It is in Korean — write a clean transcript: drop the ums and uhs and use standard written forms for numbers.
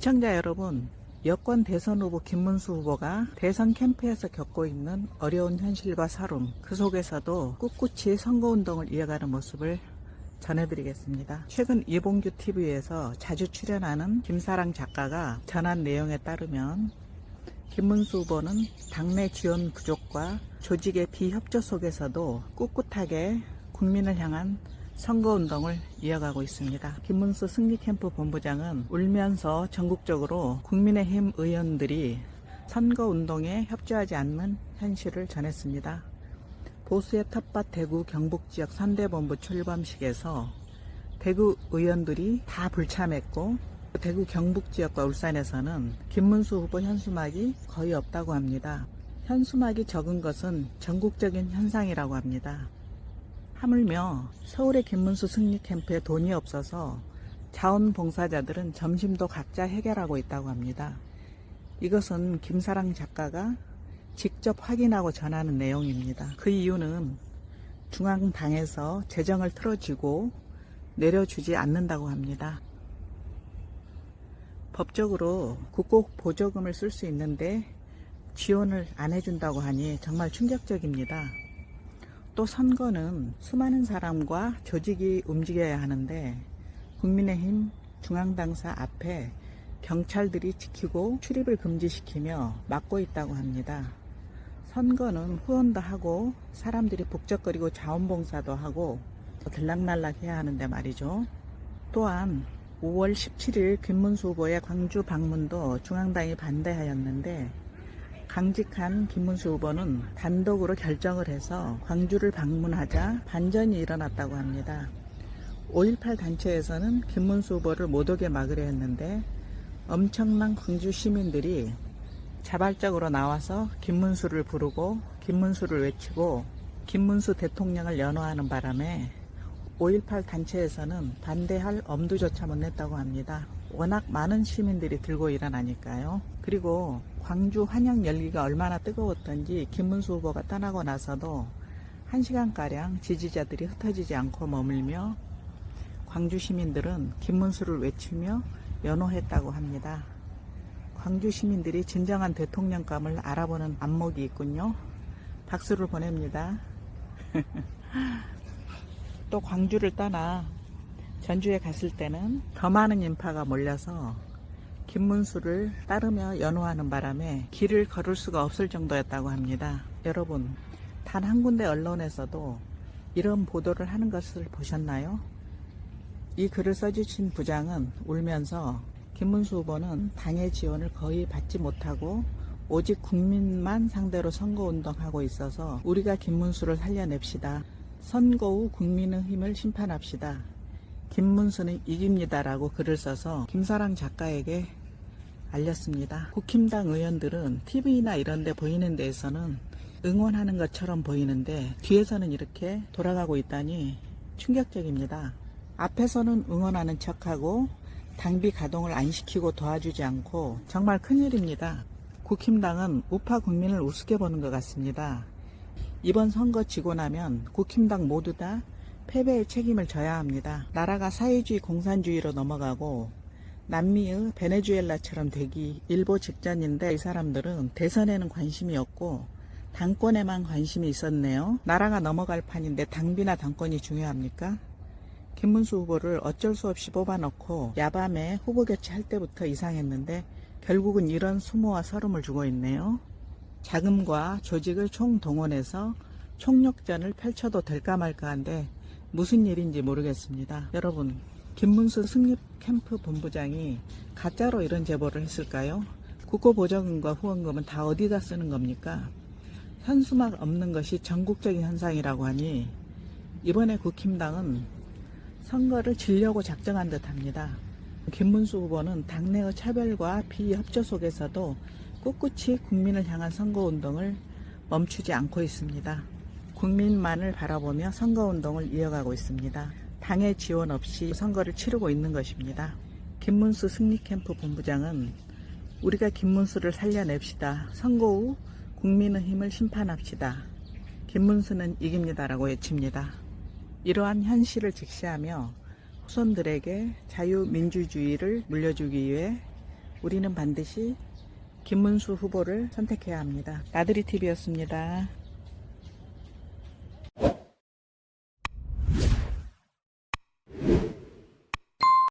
시청자 여러분, 여권 대선 후보 김문수 후보가 대선 캠프에서 겪고 있는 어려운 현실과 살움, 그 속에서도 꿋꿋이 선거운동을 이어가는 모습을 전해드리겠습니다. 최근 이봉규 TV에서 자주 출연하는 김사랑 작가가 전한 내용에 따르면 김문수 후보는 당내 지원 부족과 조직의 비협조 속에서도 꿋꿋하게 국민을 향한 선거운동을 이어가고 있습니다. 김문수 승리캠프 본부장은 울면서 전국적으로 국민의힘 의원들이 선거운동에 협조하지 않는 현실을 전했습니다. 보수의 텃밭 대구 경북지역 선대본부 출범식에서 대구 의원들이 다 불참했고, 대구 경북지역과 울산에서는 김문수 후보 현수막이 거의 없다고 합니다. 현수막이 적은 것은 전국적인 현상이라고 합니다. 하물며 서울의 김문수 승리 캠프에 돈이 없어서 자원봉사자들은 점심도 각자 해결하고 있다고 합니다. 이것은 김사랑 작가가 직접 확인하고 전하는 내용입니다. 그 이유는 중앙당에서 재정을 틀어주고 내려주지 않는다고 합니다. 법적으로 국고 보조금을 쓸 수 있는데 지원을 안 해준다고 하니 정말 충격적입니다. 또 선거는 수많은 사람과 조직이 움직여야 하는데 국민의힘 중앙당사 앞에 경찰들이 지키고 출입을 금지시키며 막고 있다고 합니다. 선거는 후원도 하고 사람들이 북적거리고 자원봉사도 하고 들락날락 해야 하는데 말이죠. 또한 5월 17일 김문수 후보의 광주 방문도 중앙당이 반대하였는데 강직한 김문수 후보는 단독으로 결정을 해서 광주를 방문하자 반전이 일어났다고 합니다. 5.18 단체에서는 김문수 후보를 못 오게 막으려 했는데 엄청난 광주 시민들이 자발적으로 나와서 김문수를 부르고 김문수를 외치고 김문수 대통령을 연호하는 바람에 5.18 단체에서는 반대할 엄두조차 못 냈다고 합니다. 워낙 많은 시민들이 들고 일어나니까요. 그리고 광주 환영 열기가 얼마나 뜨거웠던지 김문수 후보가 떠나고 나서도 1시간가량 지지자들이 흩어지지 않고 머물며 광주 시민들은 김문수를 외치며 연호했다고 합니다. 광주 시민들이 진정한 대통령감을 알아보는 안목이 있군요. 박수를 보냅니다. 또 광주를 떠나 전주에 갔을 때는 더 많은 인파가 몰려서 김문수를 따르며 연호하는 바람에 길을 걸을 수가 없을 정도였다고 합니다. 여러분, 단 한 군데 언론에서도 이런 보도를 하는 것을 보셨나요? 이 글을 써주신 부장은 울면서 김문수 후보는 당의 지원을 거의 받지 못하고 오직 국민만 상대로 선거운동하고 있어서 우리가 김문수를 살려냅시다. 선거 후 국민의힘을 심판합시다. 김문수는 이깁니다라고 글을 써서 김사랑 작가에게 알렸습니다. 국힘당 의원들은 TV나 이런 데 보이는 데에서는 응원하는 것처럼 보이는데 뒤에서는 이렇게 돌아가고 있다니 충격적입니다. 앞에서는 응원하는 척하고 당비 가동을 안 시키고 도와주지 않고 정말 큰일입니다. 국힘당은 우파 국민을 우습게 보는 것 같습니다. 이번 선거 지고 나면 국힘당 모두 다 패배의 책임을 져야 합니다. 나라가 사회주의 공산주의로 넘어가고 남미의 베네수엘라처럼 되기 일보 직전인데 이 사람들은 대선에는 관심이 없고 당권에만 관심이 있었네요. 나라가 넘어갈 판인데 당비나 당권이 중요합니까? 김문수 후보를 어쩔 수 없이 뽑아놓고 야밤에 후보 교체할 때부터 이상했는데 결국은 이런 수모와 서름을 주고 있네요. 자금과 조직을 총동원해서 총력전을 펼쳐도 될까 말까 한데 무슨 일인지 모르겠습니다. 여러분, 김문수 승리캠프 본부장이 가짜로 이런 제보를 했을까요? 국고보조금과 후원금은 다 어디다 쓰는 겁니까? 현수막 없는 것이 전국적인 현상이라고 하니 이번에 국힘당은 선거를 지려고 작정한 듯합니다. 김문수 후보는 당내의 차별과 비협조 속에서도 꿋꿋이 국민을 향한 선거운동을 멈추지 않고 있습니다. 국민만을 바라보며 선거운동을 이어가고 있습니다. 당의 지원 없이 선거를 치르고 있는 것입니다. 김문수 승리캠프 본부장은 우리가 김문수를 살려냅시다. 선거 후 국민의힘을 심판합시다. 김문수는 이깁니다라고 외칩니다. 이러한 현실을 직시하며 후손들에게 자유민주주의를 물려주기 위해 우리는 반드시 김문수 후보를 선택해야 합니다. 나들이 TV였습니다.